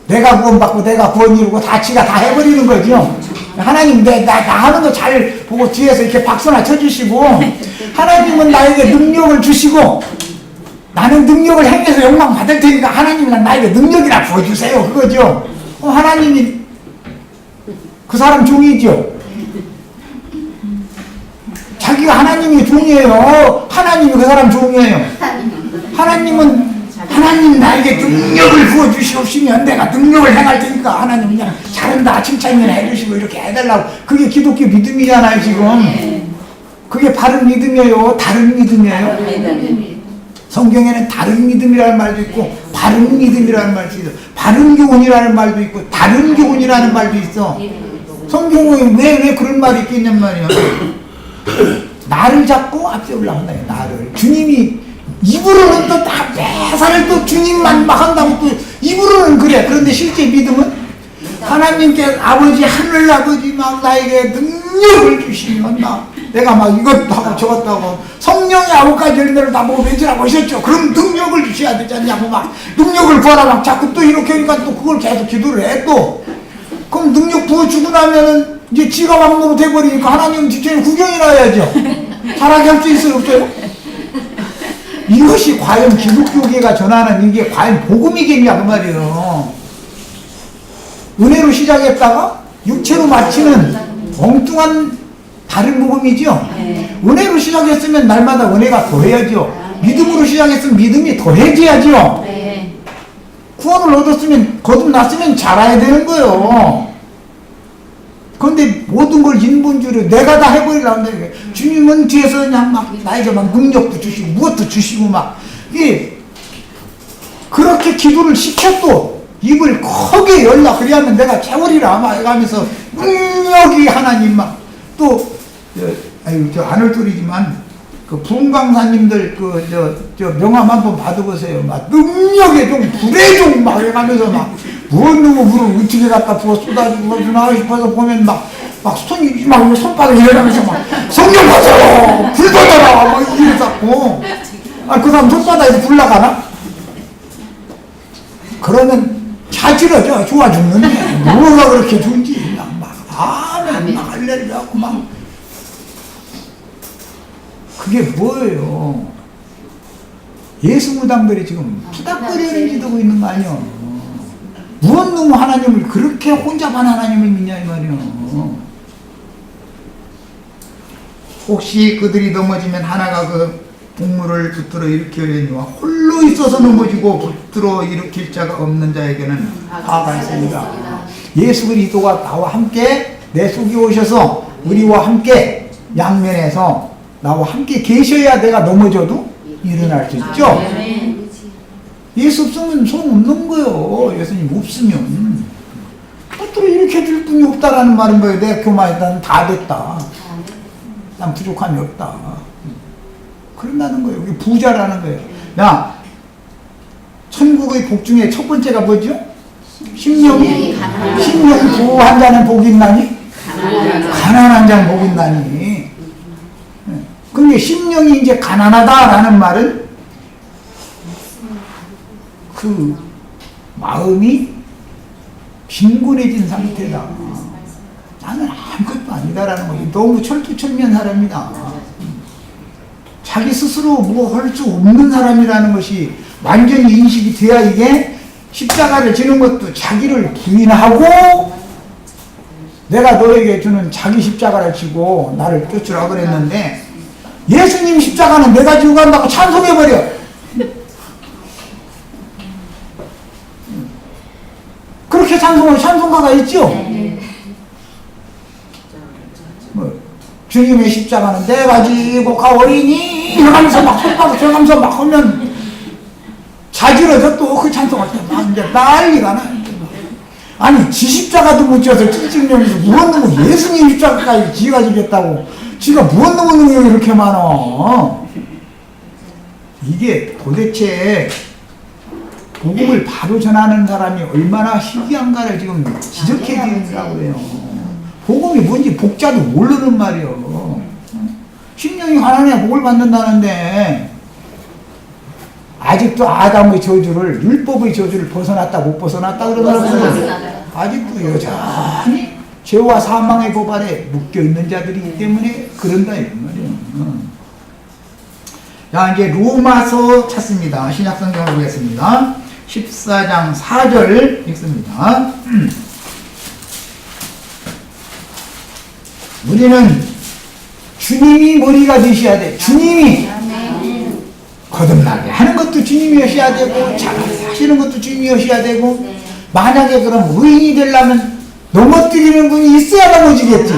S1: 내가 구원받고 내가 구원 이루고 다 지가 다 해버리는 거죠. 하나님 나 하는 거 잘 보고 뒤에서 이렇게 박수나 쳐주시고, 하나님은 나에게 능력을 주시고 나는 능력을 행해서 영광 받을 테니까 하나님은 나에게 능력이나 부어주세요 그거죠. 하나님이 그 사람 종이죠. 자기가 하나님이 종이에요. 하나님이 그 사람 종이에요. 하나님 나에게 능력을 부어주시옵시면 내가 능력을 행할 테니까 하나님 그냥 잘한다 칭찬이나 해주시고 이렇게 해달라고. 그게 기독교 믿음이잖아요 지금. 그게 바른 믿음이에요? 다른 믿음이에요? 성경에는 다른 믿음이라는 말도 있고 바른 믿음이라는 말도 있어. 바른 교훈이라는 말도 있고 다른 교훈이라는 말도 있어. 성경에 왜 그런 말이 있겠냔 말이야. 나를 잡고 앞에 올라간다. 나를. 주님이 입으로는 또 다 매사를 또 주님만 막 한다고 또 입으로는 그래. 그런데 실제 믿음은 하나님께 아버지 하늘 아버지 막 나에게 능력을 주시면 막 내가 막 이것도 하고 저것도 하고 성령의 9가지 열매를 다 보고 맺으라고 하셨죠. 그럼 능력을 주셔야 되지 않냐고 막 능력을 구하라 막 자꾸 또 이렇게 하니까 또 그걸 계속 기도를 해 또. 그럼 능력 부어주고 나면은 이제 지가 왕노로 돼버리니까 하나님 직전에 구경이나 해야죠. 잘하게 할 수 있어요 없어요? 이것이 과연 기독교계가 전하는 이게 과연 복음이겠냐 그 말이에요. 은혜로 시작했다가 육체로 마치는 엉뚱한 다른 복음이죠. 은혜로 시작했으면 날마다 은혜가 더해야죠. 믿음으로 시작했으면 믿음이 더해져야죠. 구원을 얻었으면 거듭났으면 잘해야 되는 거예요. 그런데 모든 걸 인본주의로 내가 다 해버리려고 하는데 주님은 뒤에서 그냥 막 나에게 막 능력도 주시고 무엇도 주시고 막 이게 그렇게 기도를 시켰도 입을 크게 열라 그리하면 내가 채우리라 막 해가면서 능력이 하나님 막 또 아유 저 아놀토리지만 그 부흥강사님들 저 명함 한번 받아보세요. 막 능력에 좀 불에 좀 막 해가면서 막 무언 누구 물을 어떻게 갖다 부어 쏟아주고 하고 싶어서 보면 막 손이 막 손바닥 일어나면서 막 성령 받아라 불 받아라 막 이래 잡고 그 사람 손바닥에서 불 나가나? 그러면 자지러져 좋아 죽는데 뭐가 그렇게 좋은지 막 아멘 막 할렐루야 하고 막 그게 뭐예요? 예수 무당들이 지금 투닥거리는 짓하고 있는 거 아니에요? 무언 놈 하나님을 그렇게 혼자만 하나님을 믿냐 이 말이에요. 혹시 그들이 넘어지면 하나가 그 동물을 붙들어 일으키려니와 홀로 있어서 넘어지고 붙들어 일으킬 자가 없는 자에게는 화가 있습니다. 예수 그리스도가 나와 함께 내 속에 오셔서 우리와 함께 양면에서 나와 함께 계셔야 내가 넘어져도 일어날 수 있죠. 예수 없으면 소용없는 거예요. 예수님 없으면 붙들어 일으켜줄 분이 없다라는 말은 뭐예요? 내 교만했다는 다 됐다. 난 부족함이 없다. 그런다는 거예요. 이게 부자라는 거예요. 야, 천국의 복 중에 첫 번째가 뭐죠? 심령이
S2: 가난한
S1: 심령이 부한 자는 복이 있나니? 가난한 자는 복이 있나니? 그게 심령이 이제 가난하다라는 말은 그 마음이 빈곤해진 상태다. 나는 아무것도 아니다라는 거지. 너무 철두철미한 사람이다. 자기 스스로 뭐 할 수 없는 사람이라는 것이 완전히 인식이 돼야 이게 십자가를 지는 것도 자기를 부인하고 내가 너에게 주는 자기 십자가를 지고 나를 쫓으라 그랬는데 예수님 십자가는 내가 지고 간다고 찬송해버려. 그렇게 찬송하는 찬송가가 있죠? 뭐, 주님의 십자가는 내가 지고 가오리니 이러면서 막 손가락 들어가면서 막 하면 자지러져 또 그 찬송할 때 막 이제 난리가 나. 아니 지 십자가도 못 지어서 찔찔면서 무엇 놈의 예수님 십자가까지 지가 지겠다고 지가 무엇 놈의 능력이 이렇게 많아. 이게 도대체 복음을 바로 전하는 사람이 얼마나 희귀한가를 지금 지적해 드리려고 그래요. 복음이 뭔지 복자도 모르는 말이요. 심령이 가난해야 복을 받는다는데 아직도 아담의 저주를 율법의 저주를 벗어났다 못 벗어났다 그러는 사람들은 아직도 여전히 죄와 사망의 법 아래 묶여있는 자들이기 때문에 그런다 이 말이에요. 자 이제 로마서 찾습니다. 신약성경을 보겠습니다. 14장 4절 읽습니다. 우리는 주님이 머리가 되셔야 돼. 주님이 거듭나게 하는 것도 주님이셔야 되고 잘하게 하시는 것도 주님이셔야 되고 만약에 그럼 의인이 되려면 넘어뜨리는 분이 있어야 넘어지겠지.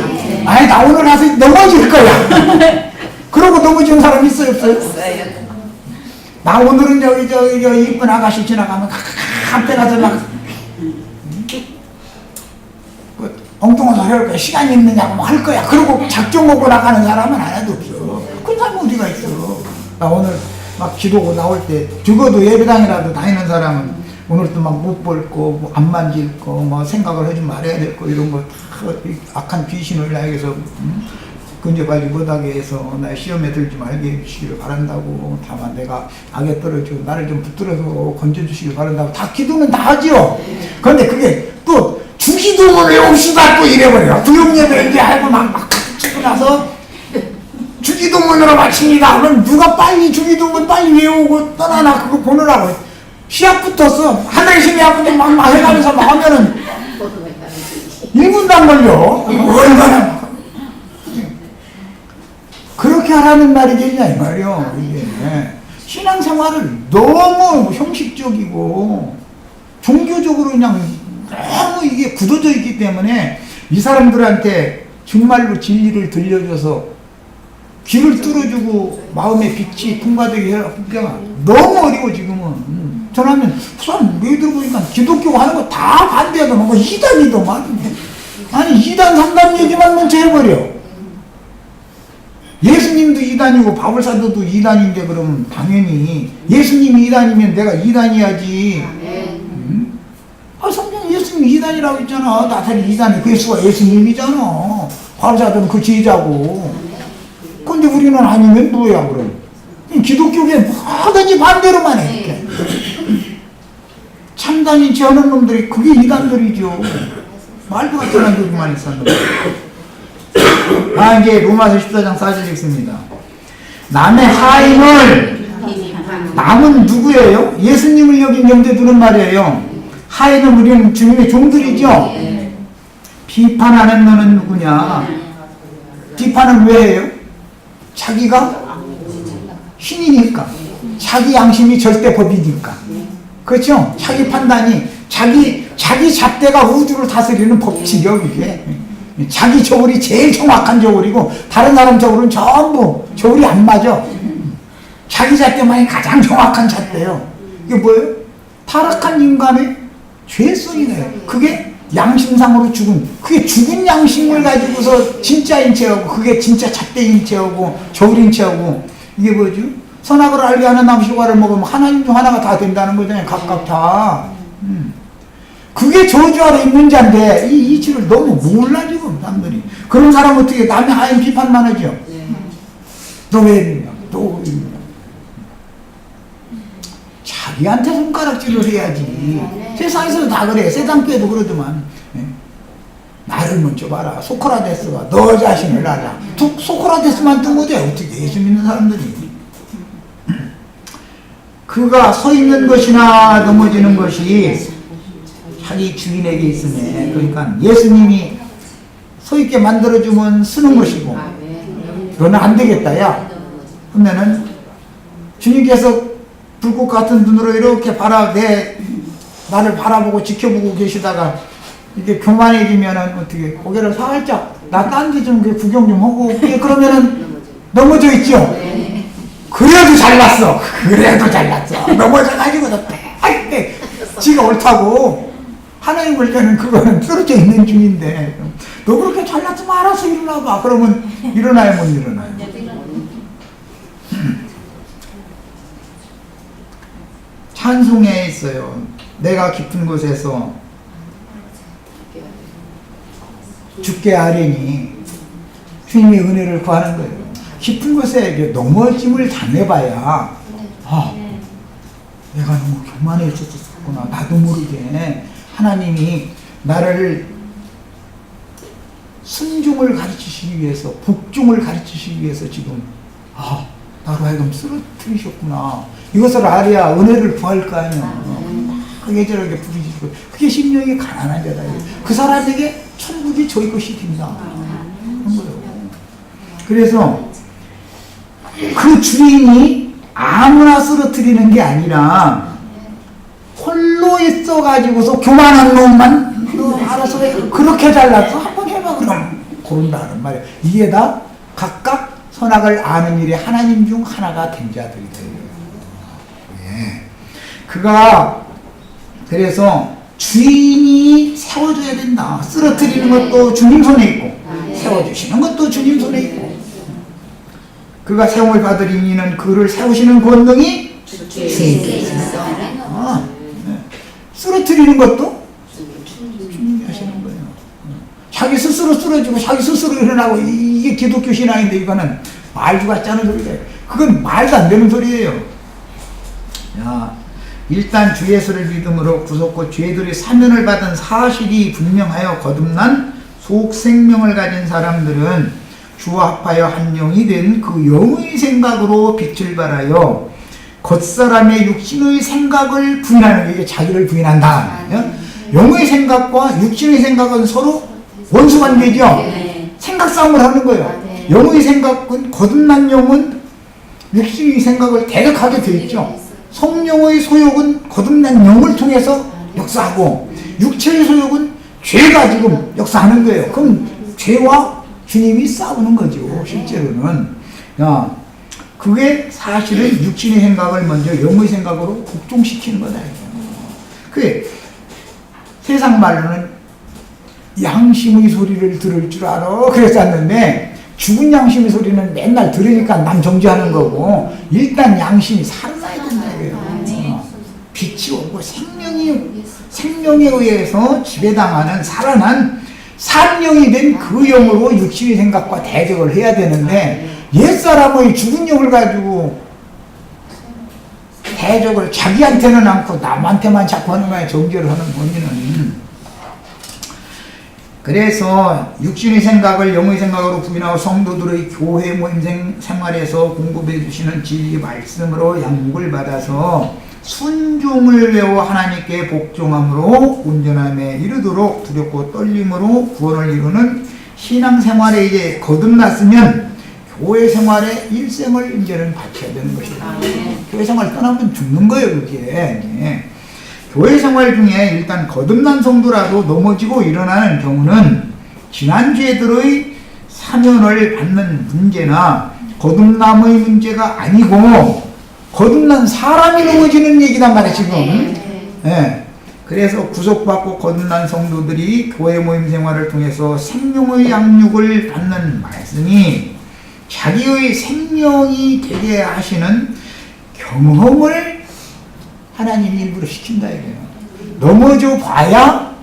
S1: 아니 나 오늘 가서 넘어질 거야. 그러고 넘어지는 사람 있어요 없어요? 나 오늘은 저기 이쁜 아가씨 지나가면 앞에 가서 막 엉뚱한 소리 할 거야. 시간이 있느냐고 막 할 거야. 그러고 작정 먹고 나가는 사람은 하나도 없어. 그런 사람은 어디가 있어. 나 오늘 막 기도고 나올 때 적어도 예배당이라도 다니는 사람은 오늘 또 막 못 볼 거, 뭐 안 만질 거, 뭐 생각을 하지 말아야 될 거 이런 거 다 악한 귀신을 나에게서 근접하지 못하게 해서 나 시험에 들지 말게 해주시기를 바란다고 다만 내가 악에 떨어지고 나를 좀 붙들어서 건져주시길 바란다고 다 기도는 다 하죠. 그런데 그게 또 주기도문 외웁시다 또 이래버려요. 구역예배 이제 알고 막 치고 나서 주기도문으로 마칩니다. 그럼 누가 빨리 주기도문 빨리 외우고 떠나나 그거 보느라고 시합 붙었어. 하늘의 힘이 아픈데 막 해가면서 막 하면은 1분도 안 걸려. 얼마나 그렇게 하라는 말이겠냐 이 말이요. 이게 신앙생활을 너무 형식적이고 종교적으로 그냥 너무 이게 굳어져 있기 때문에 이 사람들한테 정말로 진리를 들려줘서 귀를 뚫어주고 마음의 빛이 통과되게 하기가 너무 어려워 지금은. 전하면 우선 왜 들어보니까 기독교가 하는 거 다 반대하더만 뭔가 이단이더만. 아니 이단 3단 얘기만 먼저 해버려. 예수님도 이단이고 바울사도도 이단인데 그럼 당연히 예수님이 이단이면 내가 이단이야지. 아 성경 예수님이 이단이라고 했잖아. 나타니 이단이 그 예수가 예수님이잖아. 바울사도는 그 제자고. 근데 우리는 아니면 뭐야 그럼? 기독교계는 뭐든지 반대로만 해. 이렇게. 참단인 지 않은 놈들이 그게 이단들이죠. 말도 같은 놈들만 있었는데. 아 이제 로마서 14장 4절 읽습니다. 남의 하인을 남은 누구예요? 예수님을 여긴 염두에 두는 말이에요. 하인은 우리는 주님의 종들이죠. 비판하는 너는 누구냐? 비판은 왜 해요? 자기가 신이니까 자기 양심이 절대법이니까 그렇죠? 자기 판단이 자기 잣대가 우주를 다스리는 법칙이요 이게. 자기 저울이 제일 정확한 저울이고 다른 사람 저울은 전부 저울이 안 맞아. 자기 잣대만이 가장 정확한 잣대요. 이게 뭐예요? 타락한 인간의 죄성이네요. 그게 양심상으로 죽은, 그게 죽은 양심을 가지고서 진짜인 체하고 그게 진짜 잣대인 체하고 저울인 체하고 이게 뭐죠? 선악을 알게 하는 나무실과를 먹으면 하나님 중 하나가 다 된다는 거잖아요. 각각 다. 그게 저주 아래 있는 자인데 이 이치를 너무 몰라 지금 사람들이. 그런 사람 어떻게 남의 하인 비판만 하죠. 너 왜 이러냐, 너 왜 이러냐. 자기한테 손가락질을 해야지. 세상에서 다 그래. 세상 때도 그러더만. 나를 먼저 봐라. 소크라테스가 너 자신을 알라. 소크라테스만 뜬 거지 어떻게 예수 믿는 사람들이. 그가 서 있는 것이나 넘어지는 것이 자기 주인에게 있으면, 그러니까 예수님이 서 있게 만들어주면 쓰는 것이고, 너는 안 되겠다 야 그러면은 주님께서 불꽃 같은 눈으로 이렇게 나를 바라보고 지켜보고 계시다가 이게 교만해지면은 어떻게 고개를 살짝 나 딴 데 좀 구경 좀 하고 올게. 그러면은 넘어져 있죠. 그래도 잘났어. 그래도 잘났어. 넘어져가지고 너 때 지가 옳다고 하나님 볼 때는 그거는 쓰러져 있는 중인데 너 그렇게 잘났으면 알아서 일어나봐. 그러면 일어나야 못 일어나요. 찬송에 있어요. 내가 깊은 곳에서 주께 아뢰니 주님의 은혜를 구하는 거예요. 깊은 곳에 넘어짐을 당해봐야 내가 너무 교만해졌었구나. 나도 모르게 하나님이 나를 순종을 가르치시기 위해서, 복종을 가르치시기 위해서 지금 나로 하여금 쓰러뜨리셨구나. 이것을 알아야 은혜를 구할 거 아니야. 예절하게 부르짖고. 그게 심령이 가난한 자다. 그 사람에게 천국이 저희 것이 된다. 그런 거예요. 그래서 그 주인이 아무나 쓰러뜨리는 게 아니라 홀로 있어가지고서 교만한 놈만 알아서 해. 그렇게 잘났어? 한번 해봐 그럼. 그런다는 말이야. 이게 다 각각 선악을 아는 일에 하나님 중 하나가 된 자들이다. 예. 그가 그래서 주인이 세워줘야 된다. 쓰러뜨리는 것도 주님 손에 있고 세워주시는 것도 주님 손에 있고, 그가 세움을 받으리 이는 그를 세우시는 권능이 주님께 있습니다. 쓰러뜨리는 것도 주님이 하시는 거예요. 자기 스스로 쓰러지고 자기 스스로 일어나고, 이게 기독교 신앙인데 이거는 말도 같지 않은 소리예요. 그건 말도 안 되는 소리예요. 야, 일단 주 예수를 믿음으로 구속고 죄들의 사면을 받은 사실이 분명하여 거듭난 속 생명을 가진 사람들은 주와 합하여 한 영이 된 그 영의 생각으로 빛을 발하여 겉사람의 육신의 생각을 부인하는, 이게 자기를 부인한다. 영의 생각과 육신의 생각은 서로 원수관계죠. 생각 싸움을 하는 거예요. 영의 생각은, 거듭난 영은 육신의 생각을 대적하게 되어 있죠. 성령의 소욕은 거듭난 영을 통해서 역사하고, 육체의 소욕은 죄가 지금 역사하는 거예요. 그럼 죄와 주님이 싸우는 거죠. 실제로는. 그게 사실은 육신의 생각을 먼저 영의 생각으로 복종시키는 거다. 그게 세상 말로는 양심의 소리를 들을 줄 알아. 그랬었는데, 죽은 양심의 소리는 맨날 들으니까 남 정지하는 거고, 일단 양심이 살아나야 된다. 빛이 오고 생명에 의해서 지배당하는 살아난 산영이 된 그 영으로 육신의 생각과 대적을 해야 되는데, 옛사람의 죽은 영을 가지고 대적을 자기한테는 않고 남한테만 자꾸 하는 거야. 정죄를 하는 원인은. 그래서 육신의 생각을 영의 생각으로 부인하고 성도들의 교회 모임 생활에서 공급해 주시는 진리 말씀으로 양육을 받아서 순종을 배워 하나님께 복종함으로 온전함에 이르도록 두렵고 떨림으로 구원을 이루는 신앙생활에 이제 거듭났으면 교회 생활에 일생을 이제는 바쳐야 되는 것이다. 교회 생활 떠나면 죽는 거예요, 그게. 교회 생활 중에 일단 거듭난 성도라도 넘어지고 일어나는 경우는 지난 죄들의 사면을 받는 문제나 거듭남의 문제가 아니고 거듭난 사람이 넘어지는 얘기단 말이야 지금. 그래서 구속받고 거듭난 성도들이 교회 모임 생활을 통해서 생명의 양육을 받는 말씀이 자기의 생명이 되게 하시는 경험을 하나님 일부러 시킨다 이거예요. 넘어져 봐야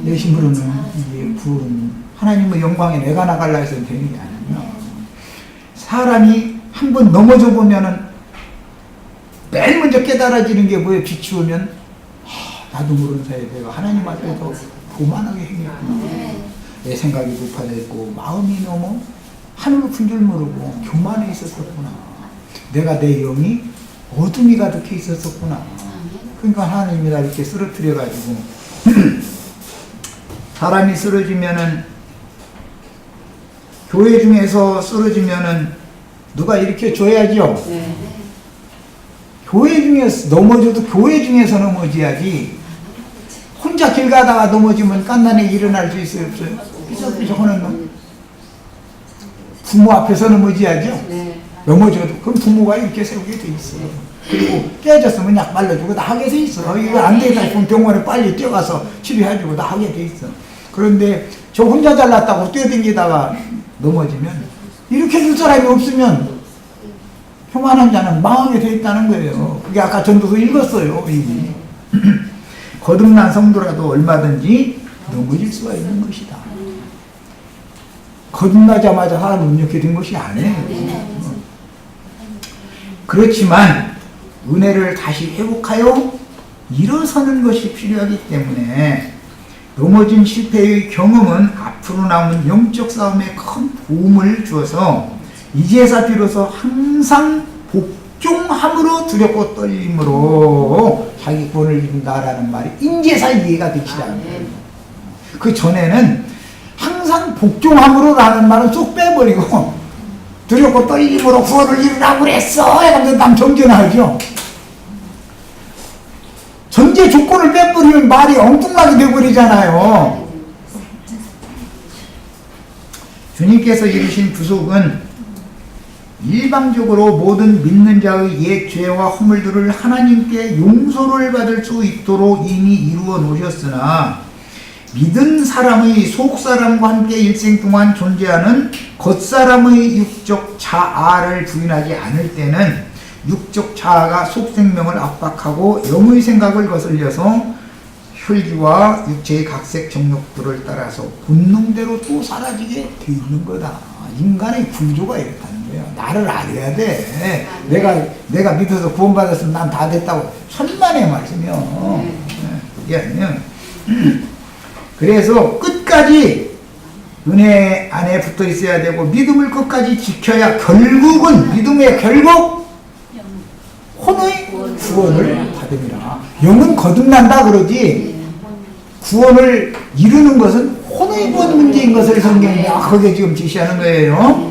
S1: 내 힘으로는 이게 구원 하나님의 영광에 내가 나가려 해서 되는 게 아니야. 사람이 한번 넘어져 보면은 맨 먼저 깨달아지는 게 뭐예요? 빛이 오면 나도 모르는 사이에 내가 하나님 앞에서 교만하게 행했구나. 내 생각이 높아졌고 마음이 너무 하늘 높은 줄 모르고 교만해 있었구나. 내가 내 영이 어둠이 가득해 있었구나. 그러니까 하나님이 나 이렇게 쓰러뜨려 가지고 사람이 쓰러지면은 교회 중에서 쓰러지면은 누가 일으켜 줘야죠. 교회 중에서 넘어져도 교회 중에서 넘어져야지. 혼자 길 가다가 넘어지면 깐난에 일어날 수 있어요, 없어요? 삐쩍삐쩍 하는 놈. 부모 앞에서 넘어져야죠. 넘어져도 그럼 부모가 이렇게 세우게 돼 있어요. 그리고 깨졌으면 약 발라주고 다 하게 돼 있어. 이거 안 되겠다 싶으면 병원에 빨리 뛰어가서 치료해주고 다 하게 돼 있어. 그런데 저 혼자 잘났다고 뛰어댕기다가 넘어지면 이렇게 줄 사람이 없으면 교만한 자는 망하게 돼 있다는 거예요. 그게 아까 전도서 읽었어요. 이미. 거듭난 성도라도 얼마든지 넘어질 수가 있는 것이다. 거듭나자마자 사람은 이렇게 된 것이 아니에요. 그렇지만 은혜를 다시 회복하여 일어서는 것이 필요하기 때문에 넘어진 실패의 경험은 앞으로 남은 영적 싸움에 큰 도움을 주어서 이제서 비로소 항상 복종함으로 두렵고 떨림으로 자기 구원을 이룬다라는 말이 인제서 이해가 되기 시작합니다. 그 전에는 항상 복종함으로라는 말은 쏙 빼버리고 두렵고 떨림으로 구원을 이루라고 그랬어 이러면서 남 정전하죠. 전제 조건을 빼버리면 말이 엉뚱하게 되어버리잖아요. 주님께서 이루신 구속은 일방적으로 모든 믿는 자의 옛 죄와 허물들을 하나님께 용서를 받을 수 있도록 이미 이루어 놓으셨으나 믿은 사람의 속사람과 함께 일생 동안 존재하는 겉사람의 육적 자아를 부인하지 않을 때는 육적 자아가 속생명을 압박하고 영의 생각을 거슬려서 혈기와 육체의 각색 정욕들을 따라서 본능대로 또 사라지게 돼 있는 거다. 인간의 구조가 이렇다는 거예요. 나를 알아야 돼. 내가 믿어서 구원받았으면 난 다 됐다고. 천만의 말씀이요. 그게 아니에요. 그래서 끝까지 은혜 안에 붙어 있어야 되고 믿음을 끝까지 지켜야 결국은 믿음의 결국 혼의 구원을 받음이라. 영은 거듭난다 그러지 구원을 이루는 것은 혼의 구원 문제인 것을 성경이 거기에 지금 지시하는 거예요.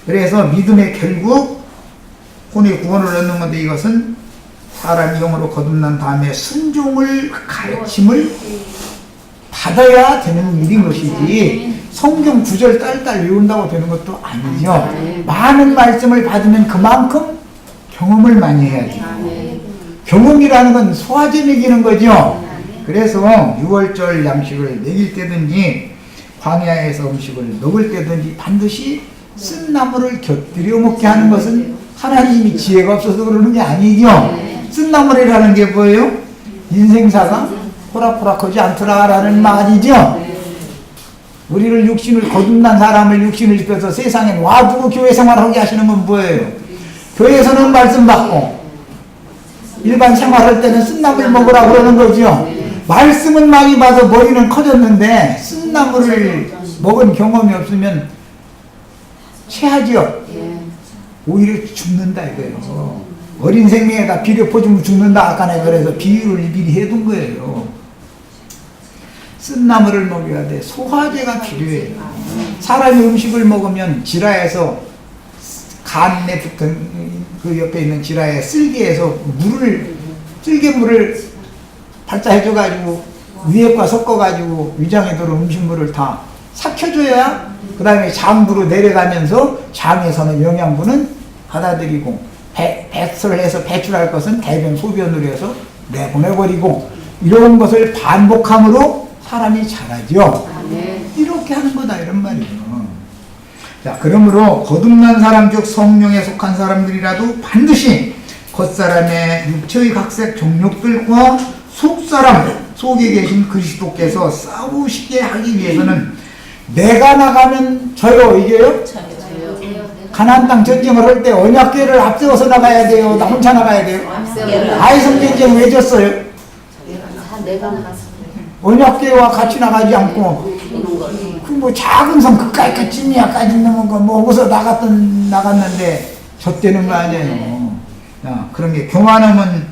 S1: 그래서 믿음의 결국 혼의 구원을 얻는 건데 이것은 사람이 영으로 거듭난 다음에 순종을 가르침을 받아야 되는 일인 것이지 성경 구절 딸딸 외운다고 되는 것도 아니죠. 많은 말씀을 받으면 그만큼 경험을 많이 해야지. 경험이라는 건 소화제 먹이는 거죠. 그래서 6월절 양식을 먹일 때든지 광야에서 음식을 먹을 때든지 반드시 쓴 나물을 곁들여 먹게 하는 것은 하나님이 지혜가 없어서 그러는 게 아니죠. 쓴 나물이라는 게 뭐예요? 인생사가 호락호락하지 않더라라는 말이죠. 우리를 육신을 거듭난 사람을 육신을 입혀서 세상에 놔두고 교회 생활하게 하시는 건 뭐예요? 교회에서는 말씀 받고 일반 생활할 때는 쓴나물 먹으라고 그러는 거죠. 말씀은 많이 봐서 머리는 커졌는데 쓴나물을 먹은 경험이 없으면 체하죠. 오히려 죽는다 이거예요. 어린 생명에다 비료 퍼주면 죽는다 아까 내가 그래서 비유를 미리 해둔 거예요. 쓴나물을 먹여야 돼. 소화제가 필요해요. 사람이 음식을 먹으면 지라에서 간에 붙은 그 옆에 있는 지라에 쓸개에서 쓸개물을 발자해줘가지고 위액과 섞어가지고 위장에 들어온 음식물을 다 삭혀줘야 그 다음에 장부로 내려가면서 장에서는 영양분은 받아들이고 배설을 해서 배출할 것은 대변 소변으로 해서 내보내버리고 이런 것을 반복함으로 사람이 자라죠. 이렇게 하는 거다 이런 말이에요. 자, 그러므로 거듭난 사람 즉 성령에 속한 사람들이라도 반드시 겉사람의 육체의 각색 종욕들과 속사람 속에 계신 그리스도께서 싸우시게 하기 위해서는 내가 나가면 저요 이게요? 가나안 땅 전쟁을 할 때 언약궤를 앞세워서 나가야 돼요? 나 혼자 나가야 돼요? 아이성 전쟁 왜 졌어요? 언약궤와 같이 나가지 않고 그 뭐 작은 성 그까이 찜이야까지 넘은 거 뭐 어디서 나갔는데 졌다는 거 아니에요. 야, 그런 게 교만하면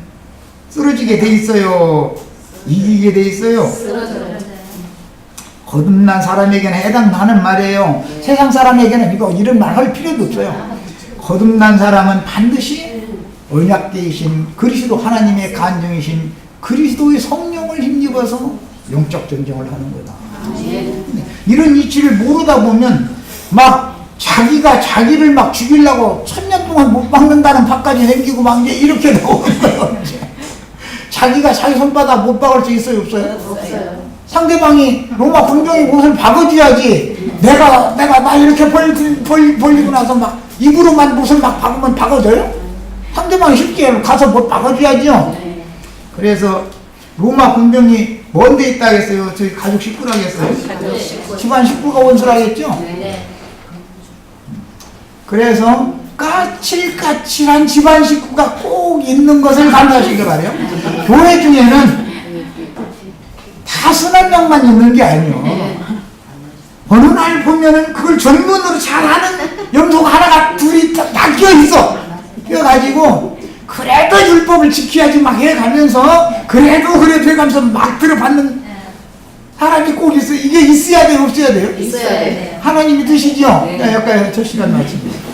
S1: 쓰러지게 돼 있어요. 이기게 돼 있어요. 거듭난 사람에게는 해당하는 말이에요. 세상 사람에게는 이런 말 할 필요도 없어요. 거듭난 사람은 반드시 언약되이신 그리스도 하나님의 간증이신 그리스도의 성령을 힘입어서 영적 전쟁을 하는 거다. 이런 이치를 모르다 보면 막 자기가 자기를 막 죽이려고 1000년 동안 못 박는다는 박까지 생기고 막 이제 이렇게 나오는 거예요. 자기가 자기 손바닥 못 박을 수 있어요, 없어요?
S2: 없어요.
S1: 상대방이 로마 군병이 옷을 박아줘야지. 내가 막 이렇게 벌리고 나서 막 입으로만 옷을 막 박으면 박아져요? 상대방이 쉽게 가서 못 박아줘야죠. 그래서 로마 군병이 뭔 데 있다 하겠어요? 저희 가족 식구라겠어요? 집안 식구가 원수라겠죠? 그래서 까칠까칠한 집안 식구가 꼭 있는 것을 간다시기 바래요. 교회 중에는 다 선한 양만 있는 게 아니에요. 어느 날 보면은 그걸 전문으로 잘하는 염소가 하나가 둘이 다 껴있어. 껴가지고 그래도 율법을 지켜야지 막 해가면서 그래도 해가면서 막 들어받는 사람이 꼭 있어요. 이게 있어야 돼요? 없어야 돼요?
S2: 있어야 돼요.
S1: 하나님이 드시죠? 자, 여기까지 첫 시간 마칩니다.